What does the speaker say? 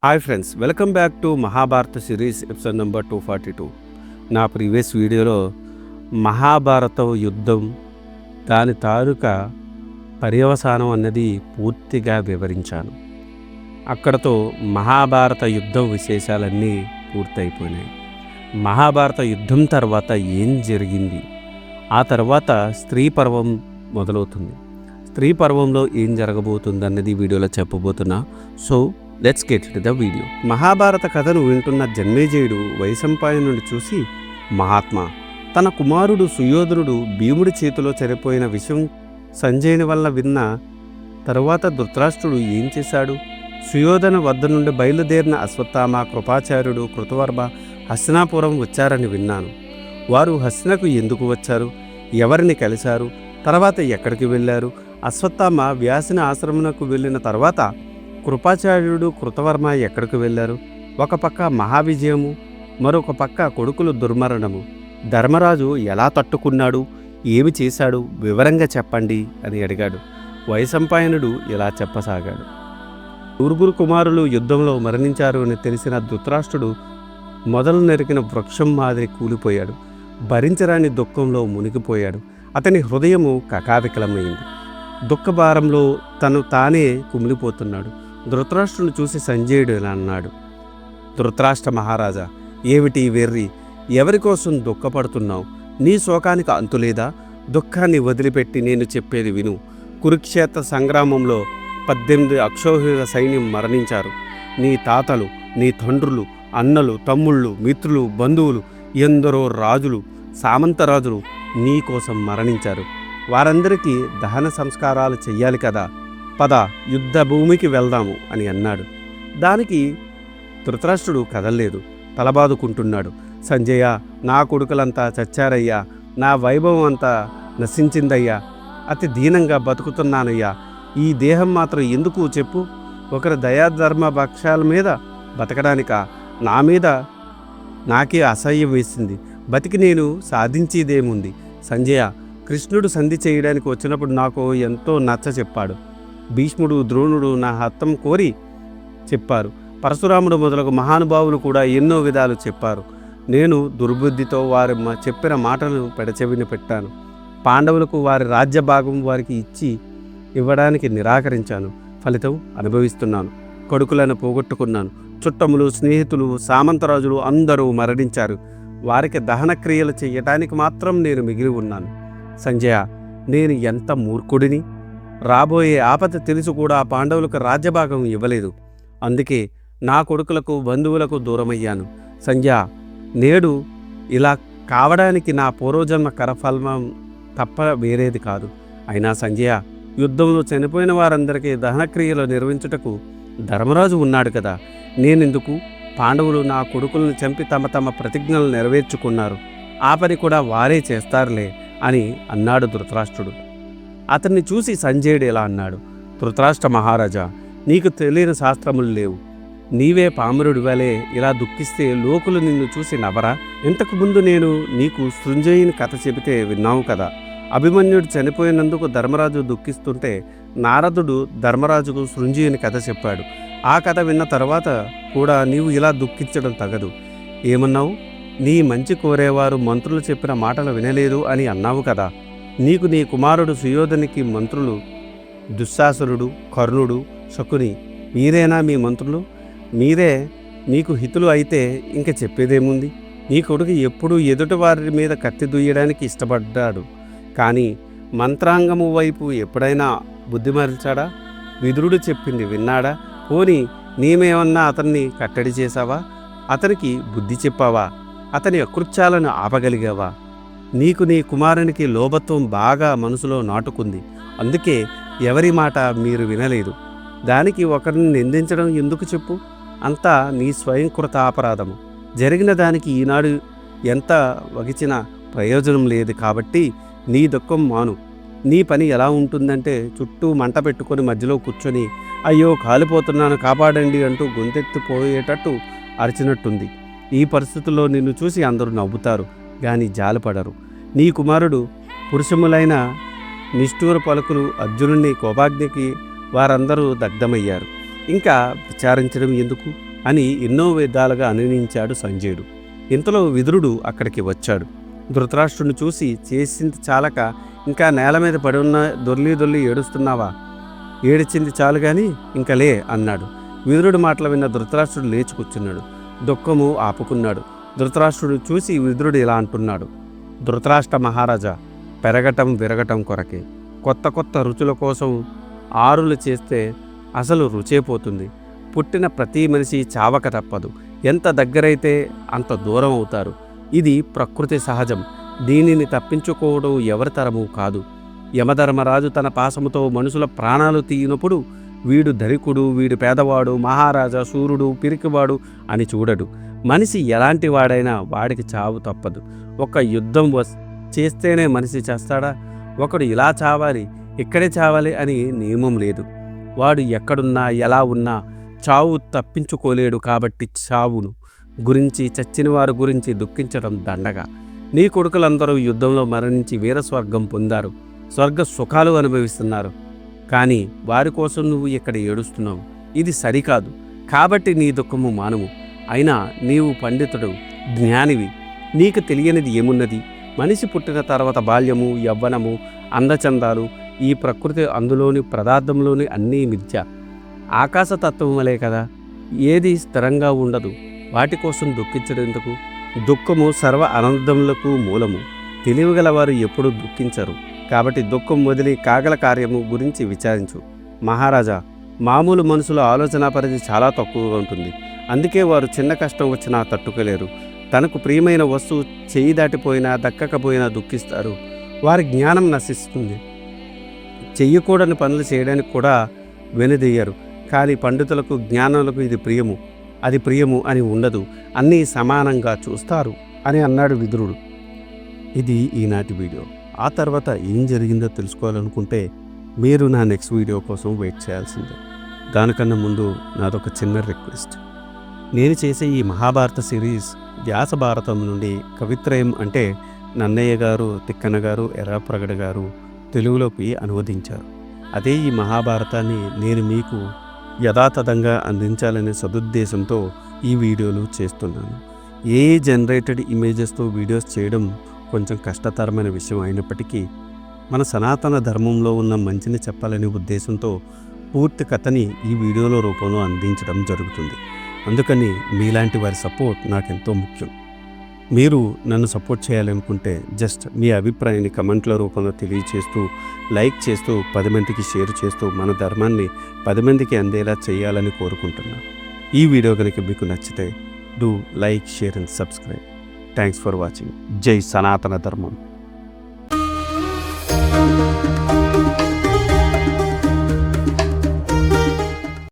Hi friends, welcome back to Mahabharata series episode number 242. నా previous వీడియోలో మహాభారత యుద్ధం దాని తాలూకా పర్యవసానం అన్నది పూర్తిగా వివరించాను. అక్కడతో మహాభారత యుద్ధం విశేషాలన్నీ పూర్తయిపోయినాయి. మహాభారత యుద్ధం తర్వాత ఏం జరిగింది, ఆ తర్వాత స్త్రీ పర్వం మొదలవుతుంది. స్త్రీ పర్వంలో ఏం జరగబోతుంది అన్నది వీడియోలో చెప్పబోతున్నా. So let's get to the video. మహాభారత కథను వింటున్న జన్మేజయుడు వైశంపాయనుడిని చూసి, మహాత్మా, తన కుమారుడు సుయోధనుడు భీముడి చేతిలో చనిపోయిన విషయం సంజయుని వల్ల విన్న తరువాత ధృతరాష్ట్రుడు ఏం చేశాడు? సుయోధన వద్ద నుండి బయలుదేరిన అశ్వత్థామ, కృపాచార్యుడు, కృతవర్మ హస్తినాపురం వచ్చారని విన్నాను. వారు హస్తినకు ఎందుకు వచ్చారు? ఎవరిని కలిశారు? తర్వాత ఎక్కడికి వెళ్ళారు? అశ్వత్థామ వ్యాసుని ఆశ్రమమునకు వెళ్ళిన తర్వాత కృపాచార్యుడు, కృతవర్మ ఎక్కడికి వెళ్ళారు? ఒక పక్క మహావిజయము, మరొక పక్క కొడుకులు దుర్మరణము. ధర్మరాజు ఎలా తట్టుకున్నాడు? ఏమి చేశాడు? వివరంగా చెప్పండి అని అడిగాడు. వైశంపాయనుడు ఇలా చెప్పసాగాడు. నూరుగురు కుమారులు యుద్ధంలో మరణించారు అని తెలిసిన ధృతరాష్ట్రుడు మొదలు నరికిన వృక్షం మాదిరి కూలిపోయాడు. భరించరాని దుఃఖంలో మునిగిపోయాడు. అతని హృదయము కకావికలమైంది. దుఃఖభారంలో తను తానే కుమిలిపోతున్నాడు. ధృతరాష్ట్రుని చూసి సంజయుడు ఇలా అన్నాడు. ధృతరాష్ట్ర మహారాజా, ఏమిటి వెర్రి? ఎవరి కోసం దుఃఖపడుతున్నావు? నీ శోకానికి అంతులేదా? దుఃఖాన్ని వదిలిపెట్టి నేను చెప్పేది విను. కురుక్షేత్ర సంగ్రామంలో 18 అక్షౌహిక సైన్యం మరణించారు. నీ తాతలు, నీ తండ్రులు, అన్నలు, తమ్ముళ్ళు, మిత్రులు, బంధువులు, ఎందరో రాజులు, సామంతరాజులు నీ కోసం మరణించారు. వారందరికీ దహన సంస్కారాలు చెయ్యాలి కదా. పద, యుద్ధ భూమికి వెళ్దాము అని అన్నాడు. దానికి ధృతరాష్ట్రుడు కదల్లేదు, తలబాదుకుంటున్నాడు. సంజయ, నా కొడుకులంతా చచ్చారయ్యా, నా వైభవం అంతా నశించిందయ్యా, అతి దీనంగా బతుకుతున్నానయ్యా. ఈ దేహం మాత్రం ఎందుకు చెప్పు? ఒకరి దయాధర్మ పక్షాల మీద బతకడానికా? నా మీద నాకే అసహ్యం వేసింది. బతికి నేను సాధించేదేముంది? సంజయ, కృష్ణుడు సంధి చేయడానికి వచ్చినప్పుడు నాకు ఎంతో నచ్చ చెప్పాడు. భీష్ముడు, ద్రోణుడు నా హస్తం కోరి చెప్పారు. పరశురాముడు మొదలగు మహానుభావులు కూడా ఎన్నో విధాలు చెప్పారు. నేను దుర్బుద్ధితో వారి చెప్పిన మాటలను పెడచెవిని పెట్టాను. పాండవులకు వారి రాజ్యభాగం వారికి ఇవ్వడానికి నిరాకరించాను. ఫలితం అనుభవిస్తున్నాను. కొడుకులను పోగొట్టుకున్నాను. చుట్టములు, స్నేహితులు, సామంతరాజులు అందరూ మరణించారు. వారికి దహన క్రియలు చేయటానికి మాత్రం నేను మిగిలి ఉన్నాను. సంజయ, నేను ఎంత మూర్ఖుడిని! రాబోయే ఆపద తెలుసు కూడా పాండవులకు రాజ్యభాగం ఇవ్వలేదు. అందుకే నా కొడుకులకు, బంధువులకు దూరమయ్యాను. సంజయ, నేడు ఇలా కావడానికి నా పూర్వజన్మ కరఫలం తప్ప వేరేది కాదు. అయినా సంజయ, యుద్ధంలో చనిపోయిన వారందరికీ దహనక్రియలు నిర్వహించుటకు ధర్మరాజు ఉన్నాడు కదా. నేనెందుకు? పాండవులు నా కొడుకులను చంపి తమ ప్రతిజ్ఞలు నెరవేర్చుకున్నారు. ఆ పని కూడా వారే చేస్తారులే అని అన్నాడు ధృతరాష్ట్రుడు. అతన్ని చూసి సంజయుడు ఇలా అన్నాడు. ధృతరాష్ట్ర మహారాజా, నీకు తెలియని శాస్త్రములు లేవు. నీవే పామరుడి వలె ఇలా దుఃఖిస్తే లోకులు నిన్ను చూసి నవ్వరా? ఇంతకుముందు నేను నీకు సృంజయుని కథ చెబితే విన్నావు కదా. అభిమన్యుడు చనిపోయినందుకు ధర్మరాజు దుఃఖిస్తుంటే నారదుడు ధర్మరాజుకు సృంజయుని కథ చెప్పాడు. ఆ కథ విన్న తర్వాత కూడా నీవు ఇలా దుఃఖించడం తగదు. ఏమన్నావు? నీ మంచి కోరేవారు మంత్రులు చెప్పిన మాటలు వినలేదు అని అన్నావు కదా. నీకు నీ కుమారుడు సుయోధనికి మంత్రులు దుశ్శాసనుడు, కర్ణుడు, శకుని మీరేనా మీ మంత్రులు? మీరే నీకు హితులు అయితే ఇంక చెప్పేదేముంది? నీ కొడుకు ఎప్పుడూ ఎదుటి వారి మీద కత్తి దుయ్యడానికి ఇష్టపడ్డాడు. కానీ మంత్రాంగము వైపు ఎప్పుడైనా బుద్ధి మరల్చాడా? విదురుడు చెప్పింది విన్నాడా? పోనీ నీమేమన్నా అతన్ని కట్టడి చేశావా? అతనికి బుద్ధి చెప్పావా? అతని అకృత్యాలను ఆపగలిగావా? నీకు నీ కుమారునికి లోభత్వం బాగా మనసులో నాటుకుంది. అందుకే ఎవరి మాట మీరు వినలేదు. దానికి ఒకరిని నిందించడం ఎందుకు చెప్పు? అంతా నీ స్వయంకృత అపరాధము. జరిగిన దానికి ఈనాడు ఎంత వగిచినా ప్రయోజనం లేదు. కాబట్టి నీ దుఃఖం మాను. నీ పని ఎలా ఉంటుందంటే చుట్టూ మంట పెట్టుకొని మధ్యలో కూర్చొని అయ్యో కాలిపోతున్నాను కాపాడండి అంటూ గొంతెత్తిపోయేటట్టు అరిచినట్టుంది. ఈ పరిస్థితుల్లో నిన్ను చూసి అందరూ నవ్వుతారు గాని జాలిపడరు. నీ కుమారుడు పురుషములైన నిష్ఠూర పలుకులు అర్జునుని కోపాగ్నికి వారందరూ దగ్ధమయ్యారు. ఇంకా విచారించడం ఎందుకు? అని ఎన్నో విధాలుగా అనునించాడు సంజయుడు. ఇంతలో విదురుడు అక్కడికి వచ్చాడు. ధృతరాష్ట్రుడిని చూసి చేసింది చాలక ఇంకా నేల మీద పడి ఉన్న దొర్లి ఏడుస్తున్నావా? ఏడిచింది చాలు గాని ఇంక లే అన్నాడు. విదురుడి మాటలు విన్న ధృతరాష్ట్రుడు లేచి కూర్చున్నాడు. దుఃఖము ఆపుకున్నాడు. ధృతరాష్ట్రుడు చూసి విదురుడు ఇలా అంటున్నాడు: ధృతరాష్ట్ర మహారాజా, పెరగటం విరగటం కొరకే. కొత్త రుచుల కోసం ఆరులు చేస్తే అసలు రుచే పోతుంది. పుట్టిన ప్రతి మనిషి చావక తప్పదు. ఎంత దగ్గరైతే అంత దూరం అవుతారు. ఇది ప్రకృతి సహజం. దీనిని తప్పించుకోవడం ఎవరి తరము కాదు. యమధర్మరాజు తన పాశముతో మనుషుల ప్రాణాలు తీయినప్పుడు వీడు ధనికుడు, వీడు పేదవాడు, మహారాజా, శూరుడు, పిరికివాడు అని చూడడు. మనిషి ఎలాంటి వాడైనా వాడికి చావు తప్పదు. ఒక యుద్ధం చేస్తేనే మనిషి చేస్తాడా? ఒకడు ఇలా చావాలి, ఇక్కడే చావాలి అని నియమం లేదు. వాడు ఎక్కడున్నా ఎలా ఉన్నా చావు తప్పించుకోలేడు. కాబట్టి చావును గురించి, చచ్చిన వారి గురించి దుఃఖించడం దండగా. నీ కొడుకులందరూ యుద్ధంలో మరణించి వీరస్వర్గం పొందారు, స్వర్గ సుఖాలు అనుభవిస్తున్నారు. కానీ వారి కోసం నువ్వు ఇక్కడ ఏడుస్తున్నావు. ఇది సరికాదు. కాబట్టి నీ దుఃఖము మానము. అయినా నీవు పండితుడు, జ్ఞానివి. నీకు తెలియనిది ఏమున్నది? మనిషి పుట్టిన తర్వాత బాల్యము, యవ్వనము, అందచందాలు, ఈ ప్రకృతి అందులోని పదార్థంలోని అన్నీ మిథ్య. ఆకాశతత్వం వలే కదా, ఏది స్థిరంగా ఉండదు. వాటి కోసం దుఃఖించడెందుకు? దుఃఖము సర్వ ఆనందములకు మూలము. తెలివిగలవారు ఎప్పుడూ దుఃఖించరు. కాబట్టి దుఃఖం వదిలి కాగల కార్యము గురించి విచారించు. మహారాజా, మామూలు మనుషుల ఆలోచన పరిధి చాలా తక్కువగా ఉంటుంది. అందుకే వారు చిన్న కష్టం వచ్చినా తట్టుకోలేరు. తనకు ప్రియమైన వస్తువు చేయి దాటిపోయినా, దక్కకపోయినా దుఃఖిస్తారు. వారి జ్ఞానం నశిస్తుంది. చెయ్యకూడని పనులు చేయడానికి కూడా వెనుదీయరు. కానీ పండితులకు, జ్ఞానులకు ఇది ప్రియము, అది ప్రియము అని ఉండదు. అన్నీ సమానంగా చూస్తారు అని అన్నాడు విదురుడు. ఇది ఈనాటి వీడియో. ఆ తర్వాత ఏం జరిగిందో తెలుసుకోవాలనుకుంటే మీరు నా నెక్స్ట్ వీడియో కోసం వెయిట్ చేయాల్సిందే. దానికన్నా ముందు నాదొక చిన్న రిక్వెస్ట్. నేను చేసే ఈ మహాభారత సిరీస్ వ్యాస భారతం నుండి కవిత్రయం అంటే నన్నయ్య గారు, తిక్కన గారు, ఎర్రాప్రగడ గారు తెలుగులోకి అనువదించారు. అదే ఈ మహాభారతాన్ని నేను మీకు యథాతథంగా అందించాలనే సదుద్దేశంతో ఈ వీడియోలు చేస్తున్నాను. ఏ జనరేటెడ్ ఇమేజెస్తో వీడియోస్ చేయడం కొంచెం కష్టతరమైన విషయం అయినప్పటికీ మన సనాతన ధర్మంలో ఉన్న మంచిని చెప్పాలనే ఉద్దేశంతో పూర్తి కథని ఈ వీడియోల రూపంలో అందించడం జరుగుతుంది. అందుకని మీలాంటి వారి సపోర్ట్ నాకెంతో ముఖ్యం. మీరు నన్ను సపోర్ట్ చేయాలనుకుంటే జస్ట్ మీ అభిప్రాయాన్ని కమెంట్ల రూపంలో తెలియచేస్తూ, లైక్ చేస్తూ, 10 మందికి షేర్ చేస్తూ మన ధర్మాన్ని 10 మందికి అందేలా చేయాలని కోరుకుంటున్నాను. ఈ వీడియో కనుక మీకు నచ్చితే do like, share and subscribe. Thanks for watching. జై సనాతన ధర్మం.